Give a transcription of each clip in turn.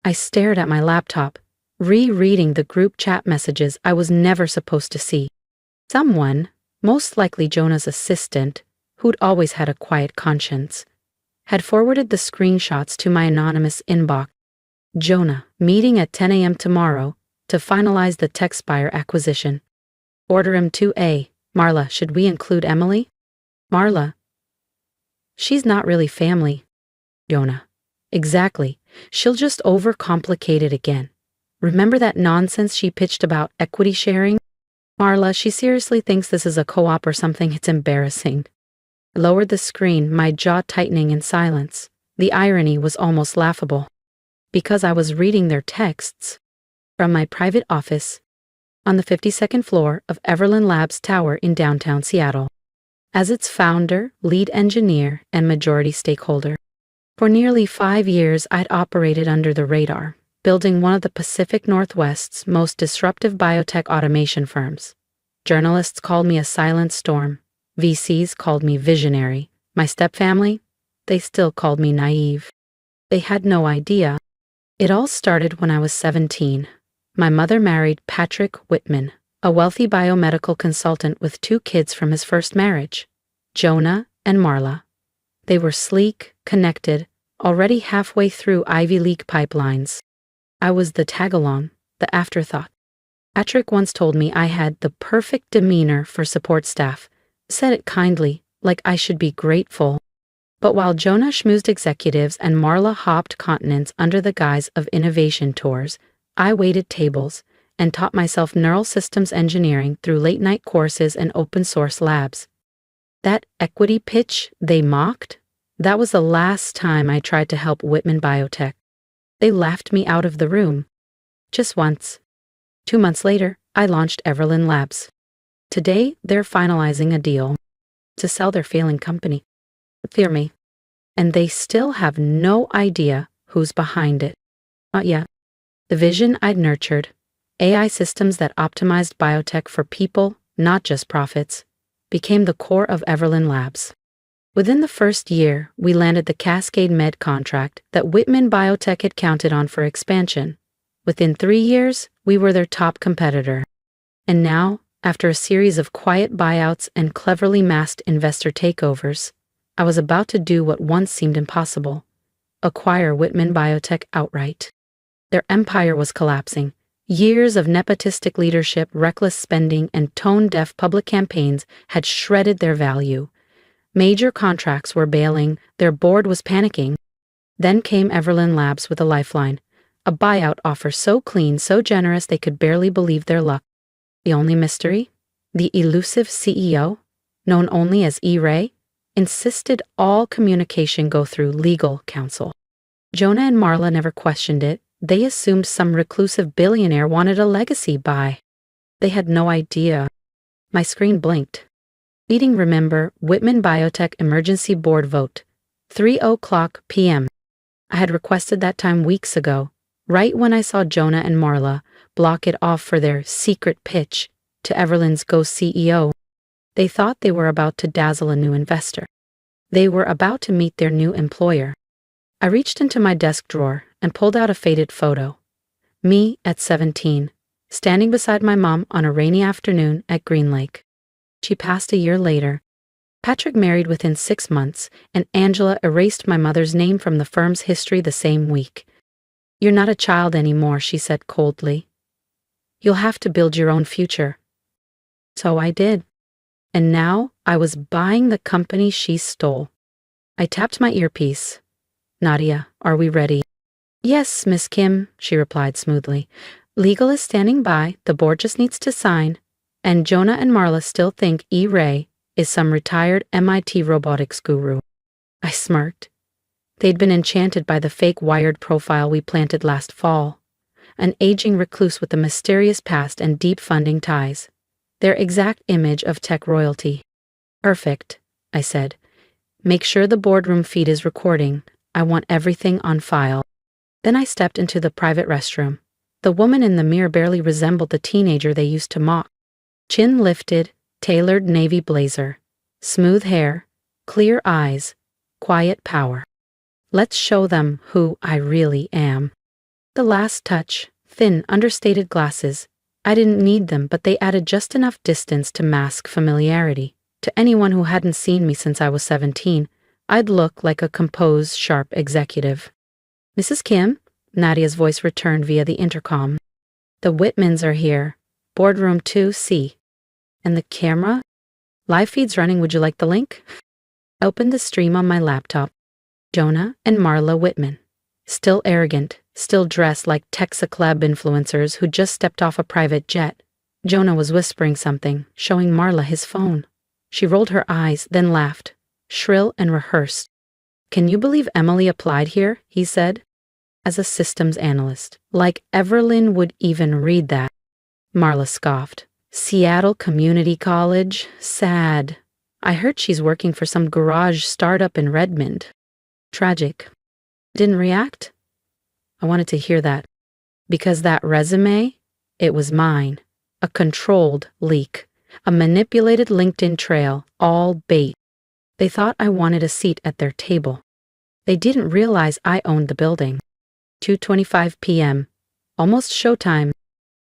I stared at my laptop, rereading the group chat messages I was never supposed to see. Someone, most likely Jonah's assistant, who'd always had a quiet conscience, had forwarded the screenshots to my anonymous inbox. Jonah, meeting at 10 a.m. tomorrow to finalize the TechSpire acquisition. Order him 2A. Marla, should we include Emily? Marla. She's not really family. Jonah. Exactly. She'll just overcomplicate it again. Remember that nonsense she pitched about equity sharing? Marla, she seriously thinks this is a co-op or something. It's embarrassing. I lowered the screen, my jaw tightening in silence. The irony was almost laughable. Because I was reading their texts from my private office on the 52nd floor of Everland Labs Tower in downtown Seattle. As its founder, lead engineer, and majority stakeholder. For nearly 5 years, I'd operated under the radar, building one of the Pacific Northwest's most disruptive biotech automation firms. Journalists called me a silent storm. VCs called me visionary. My stepfamily? They still called me naive. They had no idea. It all started when I was 17. My mother married Patrick Whitman, a wealthy biomedical consultant with 2 kids from his first marriage, Jonah and Marla. They were sleek, connected, already halfway through Ivy League pipelines. I was the tag-along, the afterthought. Patrick once told me I had the perfect demeanor for support staff, said it kindly, like I should be grateful. But while Jonah schmoozed executives and Marla hopped continents under the guise of innovation tours, I waited tables and taught myself neural systems engineering through late-night courses and open-source labs. That equity pitch they mocked? That was the last time I tried to help Whitman Biotech. They laughed me out of the room. Just once. 2 months later, I launched Everland Labs. Today, they're finalizing a deal to sell their failing company. Fear me. And they still have no idea who's behind it. Not yet. The vision I'd nurtured, AI systems that optimized biotech for people, not just profits, became the core of Everland Labs. Within the first year, we landed the Cascade Med contract that Whitman Biotech had counted on for expansion. Within 3 years, we were their top competitor. And now, after a series of quiet buyouts and cleverly masked investor takeovers, I was about to do what once seemed impossible: acquire Whitman Biotech outright. Their empire was collapsing. Years of nepotistic leadership, reckless spending, and tone-deaf public campaigns had shredded their value. Major contracts were bailing, their board was panicking. Then came Everland Labs with a lifeline, a buyout offer so clean, so generous they could barely believe their luck. The only mystery? The elusive CEO, known only as E-Ray, insisted all communication go through legal counsel. Jonah and Marla never questioned it. They assumed some reclusive billionaire wanted a legacy buy. They had no idea. My screen blinked. Meeting, remember, Whitman Biotech Emergency Board vote, 3:00 p.m. I had requested that time weeks ago, right when I saw Jonah and Marla block it off for their secret pitch to Everland's ghost CEO. They thought they were about to dazzle a new investor. They were about to meet their new employer. I reached into my desk drawer and pulled out a faded photo. Me at 17, standing beside my mom on a rainy afternoon at Green Lake. She passed a year later. Patrick married within 6 months, and Angela erased my mother's name from the firm's history the same week. "You're not a child anymore," she said coldly. "You'll have to build your own future." So I did. And now I was buying the company she stole. I tapped my earpiece. "Nadia, are we ready?" "Yes, Miss Kim," she replied smoothly. "Legal is standing by, the board just needs to sign." And Jonah and Marla still think E-Ray is some retired MIT robotics guru. I smirked. They'd been enchanted by the fake Wired profile we planted last fall. An aging recluse with a mysterious past and deep funding ties. Their exact image of tech royalty. "Perfect," I said. "Make sure the boardroom feed is recording. I want everything on file." Then I stepped into the private restroom. The woman in the mirror barely resembled the teenager they used to mock. Chin lifted, tailored navy blazer, smooth hair, clear eyes, quiet power. Let's show them who I really am. The last touch, thin, understated glasses. I didn't need them, but they added just enough distance to mask familiarity. To anyone who hadn't seen me since I was 17, I'd look like a composed, sharp executive. Mrs. Kim? Nadia's voice returned via the intercom. The Whitmans are here. Boardroom 2C. And the camera? Live feed's running, would you like the link? I opened the stream on my laptop. Jonah and Marla Whitman. Still arrogant, still dressed like Texaclub influencers who just stepped off a private jet. Jonah was whispering something, showing Marla his phone. She rolled her eyes, then laughed, shrill and rehearsed. Can you believe Emily applied here? He said. As a systems analyst. Like Everlyn would even read that. Marla scoffed. Seattle Community College? Sad. I heard she's working for some garage startup in Redmond. Tragic. Didn't react? I wanted to hear that. Because that resume, it was mine. A controlled leak. A manipulated LinkedIn trail, all bait. They thought I wanted a seat at their table. They didn't realize I owned the building. 2:25 p.m. Almost showtime.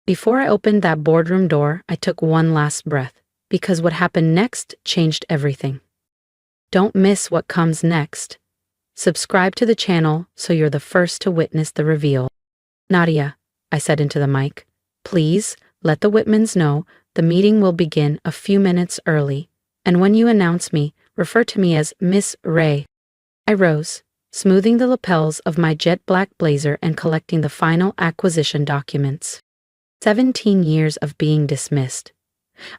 Before I opened that boardroom door, I took one last breath, because what happened next changed everything. Don't miss what comes next. Subscribe to the channel so you're the first to witness the reveal. Nadia, I said into the mic, please let the Whitmans know the meeting will begin a few minutes early, and when you announce me, refer to me as Miss Ray. I rose, smoothing the lapels of my jet black blazer and collecting the final acquisition documents. 17 years of being dismissed,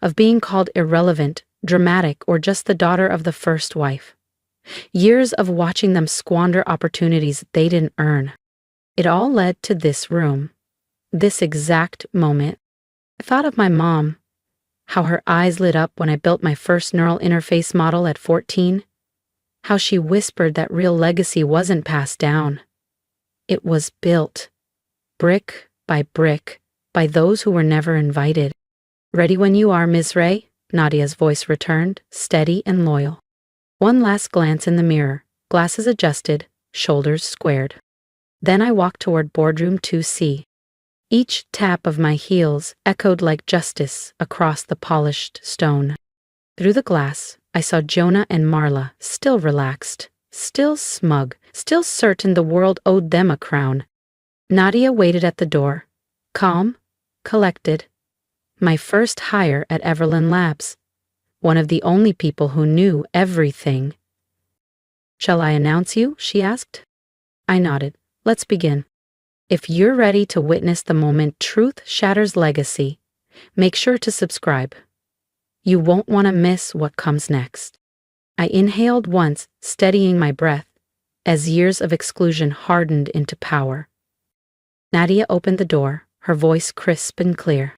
of being called irrelevant, dramatic, or just the daughter of the first wife. Years of watching them squander opportunities they didn't earn. It all led to this room, this exact moment. I thought of my mom, how her eyes lit up when I built my first neural interface model at 14, how she whispered that real legacy wasn't passed down. It was built, brick by brick, by those who were never invited. Ready when you are, Miss Ray, Nadia's voice returned, steady and loyal. One last glance in the mirror, glasses adjusted, shoulders squared. Then I walked toward boardroom 2C. Each tap of my heels echoed like justice across the polished stone. Through the glass, I saw Jonah and Marla, still relaxed, still smug, still certain the world owed them a crown. Nadia waited at the door, calm, collected. My first hire at Everlyn Labs. One of the only people who knew everything. Shall I announce you? She asked. I nodded. Let's begin. If you're ready to witness the moment truth shatters legacy, make sure to subscribe. You won't want to miss what comes next. I inhaled once, steadying my breath, as years of exclusion hardened into power. Nadia opened the door, her voice crisp and clear.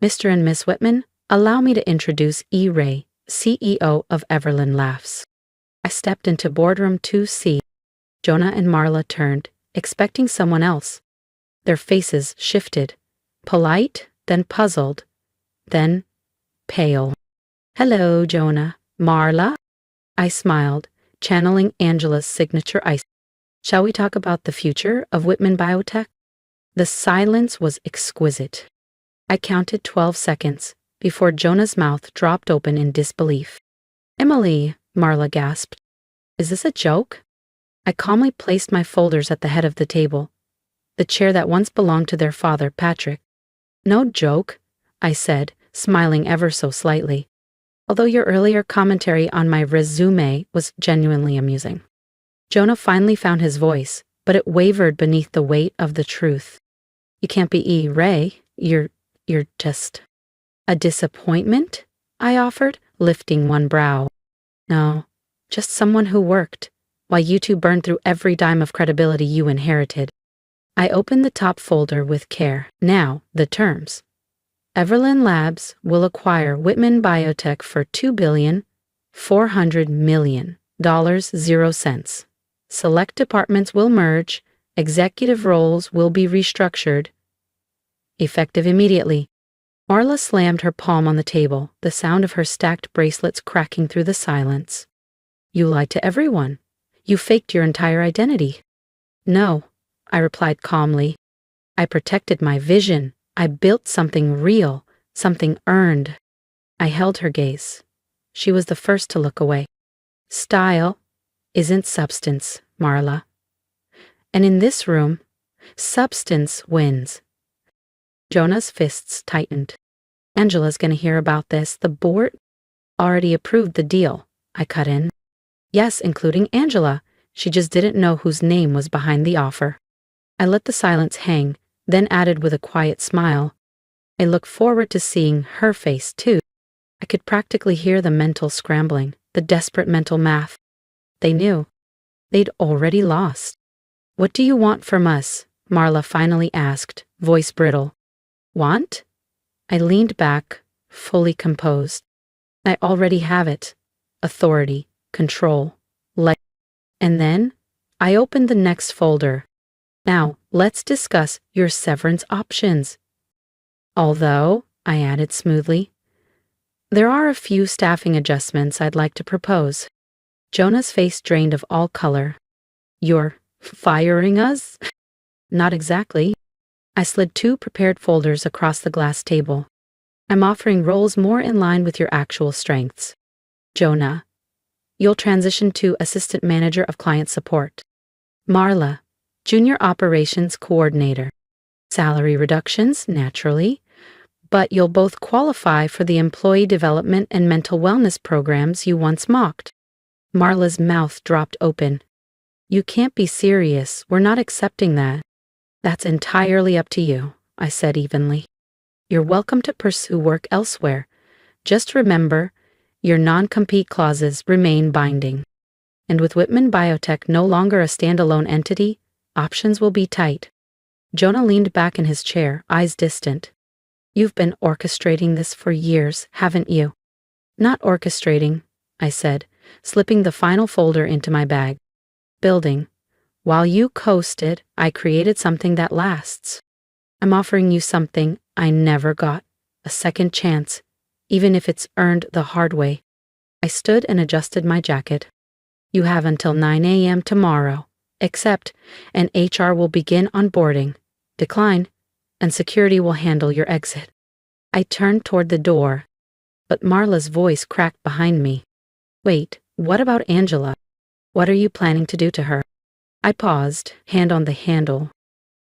Mr. and Miss Whitman, allow me to introduce E. Ray, CEO of Everlyn Labs. I stepped into boardroom 2C. Jonah and Marla turned, expecting someone else. Their faces shifted, polite, then puzzled, then pale. Hello, Jonah. Marla? I smiled, channeling Angela's signature ice. Shall we talk about the future of Whitman Biotech? The silence was exquisite. I counted 12 seconds before Jonah's mouth dropped open in disbelief. Emily, Marla gasped. Is this a joke? I calmly placed my folders at the head of the table, the chair that once belonged to their father, Patrick. No joke, I said, smiling ever so slightly, although your earlier commentary on my resume was genuinely amusing. Jonah finally found his voice, but it wavered beneath the weight of the truth. You can't be E. Ray, you're just... A disappointment? I offered, lifting one brow. No, just someone who worked, while you two burned through every dime of credibility you inherited. I opened the top folder with care. Now, the terms. Everlyn Labs will acquire Whitman Biotech for $2,400,000,000. Select departments will merge, executive roles will be restructured. Effective immediately. Marla slammed her palm on the table, the sound of her stacked bracelets cracking through the silence. You lied to everyone. You faked your entire identity. No, I replied calmly. I protected my vision. I built something real, something earned. I held her gaze. She was the first to look away. Style isn't substance, Marla. And in this room, substance wins. Jonah's fists tightened. Angela's gonna hear about this. The board already approved the deal, I cut in. Yes, including Angela. She just didn't know whose name was behind the offer. I let the silence hang, then added with a quiet smile. I look forward to seeing her face, too. I could practically hear the mental scrambling, the desperate mental math. They knew. They'd already lost. What do you want from us? Marla finally asked, voice brittle. Want? I leaned back, fully composed. I already have it. Authority, control, light. And then, I opened the next folder. Now, let's discuss your severance options. Although, I added smoothly, there are a few staffing adjustments I'd like to propose. Jonah's face drained of all color. You're firing us? Not exactly. I slid 2 prepared folders across the glass table. I'm offering roles more in line with your actual strengths. Jonah, you'll transition to Assistant Manager of Client Support. Marla, Junior Operations Coordinator. Salary reductions, naturally, but you'll both qualify for the employee development and mental wellness programs you once mocked. Marla's mouth dropped open. You can't be serious. We're not accepting that. That's entirely up to you, I said evenly. You're welcome to pursue work elsewhere. Just remember, your non-compete clauses remain binding. And with Whitman Biotech no longer a standalone entity, options will be tight. Jonah leaned back in his chair, eyes distant. You've been orchestrating this for years, haven't you? Not orchestrating, I said, slipping the final folder into my bag. Building. While you coasted, I created something that lasts. I'm offering you something I never got, a second chance, even if it's earned the hard way. I stood and adjusted my jacket. You have until 9 a.m. tomorrow, accept, and HR will begin onboarding. Decline, and security will handle your exit. I turned toward the door, but Marla's voice cracked behind me. Wait, what about Angela? What are you planning to do to her? I paused, hand on the handle.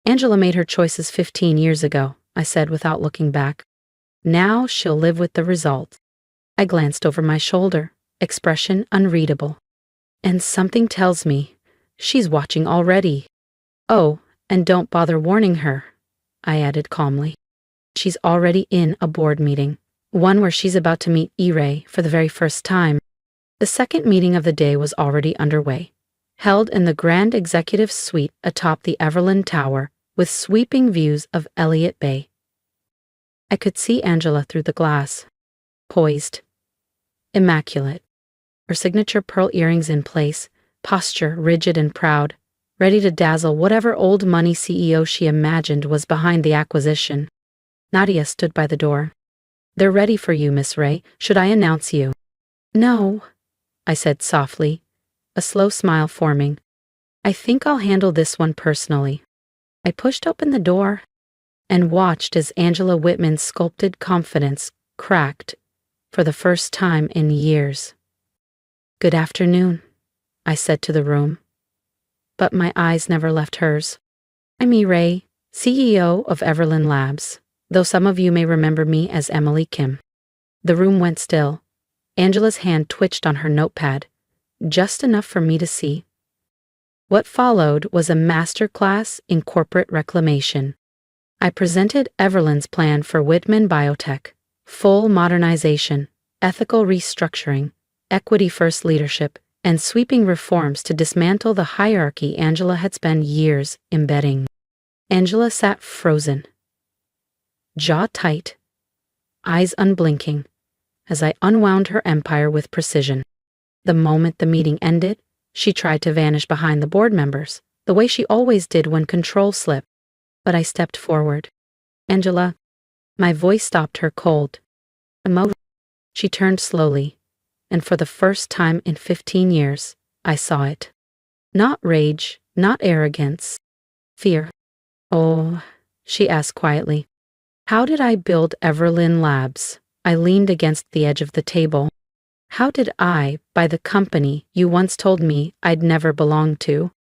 Angela made her choices 15 years ago, I said without looking back. Now she'll live with the result. I glanced over my shoulder, expression unreadable. And something tells me she's watching already. Oh, and don't bother warning her, I added calmly. She's already in a board meeting, one where she's about to meet E-Ray for the very first time. The second meeting of the day was already underway, held in the grand executive suite atop the Everland Tower with sweeping views of Elliott Bay. I could see Angela through the glass, poised, immaculate, her signature pearl earrings in place, posture rigid and proud, ready to dazzle whatever old money CEO she imagined was behind the acquisition. Nadia stood by the door. They're ready for you, Miss Ray. Should I announce you? No, I said softly, a slow smile forming. I think I'll handle this one personally. I pushed open the door and watched as Angela Whitman's sculpted confidence cracked for the first time in years. Good afternoon, I said to the room, but my eyes never left hers. I'm E-Ray, CEO of Everland Labs, though some of you may remember me as Emily Kim. The room went still. Angela's hand twitched on her notepad, just enough for me to see. What followed was a masterclass in corporate reclamation. I presented Everland's plan for Whitman Biotech, full modernization, ethical restructuring, equity-first leadership, and sweeping reforms to dismantle the hierarchy Angela had spent years embedding. Angela sat frozen, jaw tight, eyes unblinking, as I unwound her empire with precision. The moment the meeting ended, she tried to vanish behind the board members, the way she always did when control slipped. But I stepped forward. Angela, my voice stopped her cold. She turned slowly, and for the first time in 15 years, I saw it. Not rage, not arrogance, fear. Oh, she asked quietly. How did I build Everlyn Labs? I leaned against the edge of the table. How did I buy the company you once told me I'd never belong to?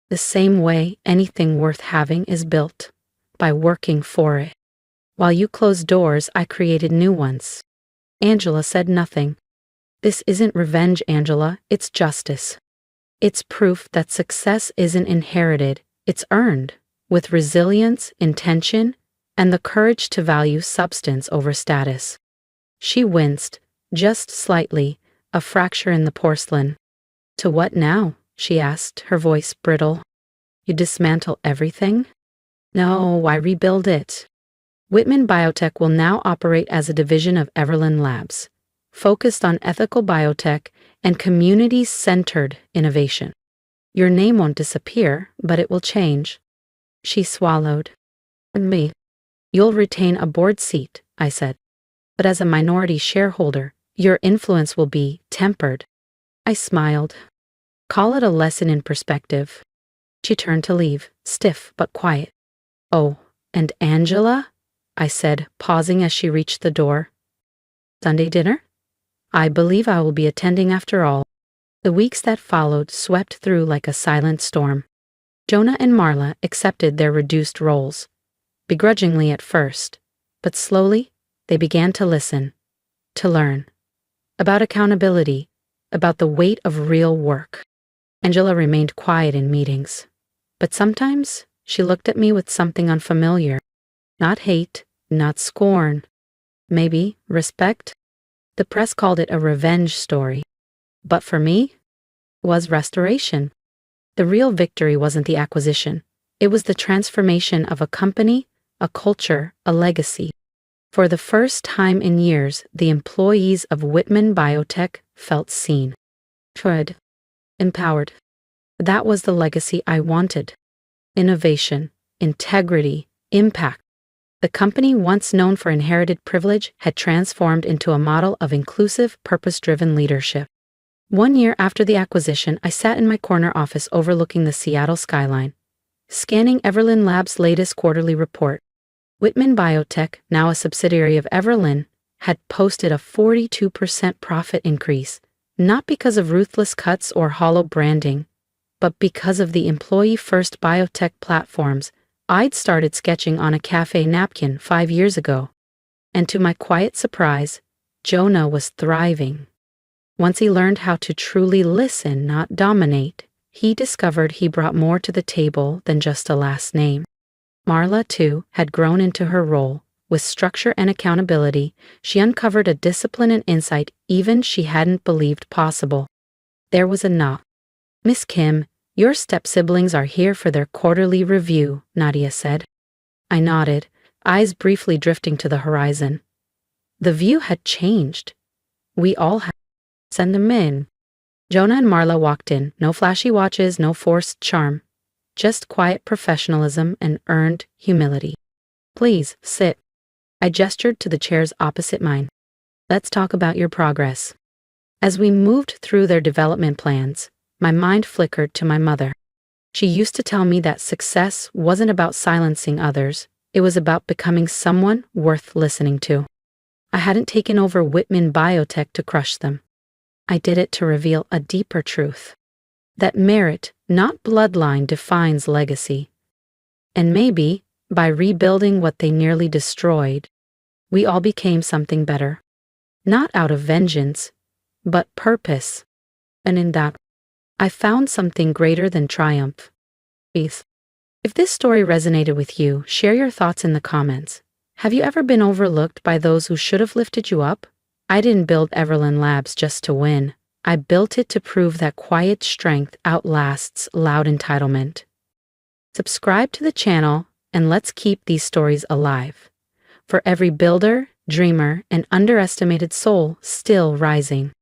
The same way anything worth having is built, by working for it. While you closed doors, I created new ones. Angela said nothing. This isn't revenge, Angela, it's justice. It's proof that success isn't inherited, it's earned, with resilience, intention, and the courage to value substance over status. She winced, just slightly, a fracture in the porcelain. To what now? She asked, her voice brittle. You dismantle everything? No, I rebuild it. Whitman Biotech will now operate as a division of Everlyn Labs, focused on ethical biotech and community-centered innovation. Your name won't disappear, but it will change. She swallowed. And me. You'll retain a board seat, I said. But as a minority shareholder, your influence will be tempered. I smiled. Call it a lesson in perspective. She turned to leave, stiff but quiet. Oh, and Angela? I said, pausing as she reached the door. Sunday dinner? I believe I will be attending after all. The weeks that followed swept through like a silent storm. Jonah and Marla accepted their reduced roles, begrudgingly at first, but slowly they began to listen, to learn. About accountability, about the weight of real work. Angela remained quiet in meetings, but sometimes she looked at me with something unfamiliar. Not hate, not scorn. Maybe respect? The press called it a revenge story. But for me, it was restoration. The real victory wasn't the acquisition. It was the transformation of a company, a culture, a legacy. For the first time in years, the employees of Whitman Biotech felt seen, heard, empowered. That was the legacy I wanted. Innovation, integrity, impact. The company, once known for inherited privilege, had transformed into a model of inclusive, purpose-driven leadership. 1 year after the acquisition, I sat in my corner office overlooking the Seattle skyline, scanning Everlyn Labs' latest quarterly report. Whitman Biotech, now a subsidiary of Everlyn, had posted a 42% profit increase, not because of ruthless cuts or hollow branding, but because of the employee-first biotech platforms I'd started sketching on a cafe napkin 5 years ago. And to my quiet surprise, Jonah was thriving. Once he learned how to truly listen, not dominate, he discovered he brought more to the table than just a last name. Marla, too, had grown into her role. With structure and accountability, she uncovered a discipline and insight even she hadn't believed possible. There was a knock. Miss Kim, your step-siblings are here for their quarterly review, Nadia said. I nodded, eyes briefly drifting to the horizon. The view had changed. We all had. Send them in. Jonah and Marla walked in, no flashy watches, no forced charm. Just quiet professionalism and earned humility. Please, sit. I gestured to the chairs opposite mine. Let's talk about your progress. As we moved through their development plans, my mind flickered to my mother. She used to tell me that success wasn't about silencing others, it was about becoming someone worth listening to. I hadn't taken over Whitman Biotech to crush them. I did it to reveal a deeper truth. That merit, not bloodline, defines legacy. And maybe, by rebuilding what they nearly destroyed, we all became something better. Not out of vengeance, but purpose. And in that, I found something greater than triumph. Peace. If this story resonated with you, share your thoughts in the comments. Have you ever been overlooked by those who should have lifted you up? I didn't build Everlyn Labs just to win. I built it to prove that quiet strength outlasts loud entitlement. Subscribe to the channel and let's keep these stories alive. For every builder, dreamer, and underestimated soul still rising.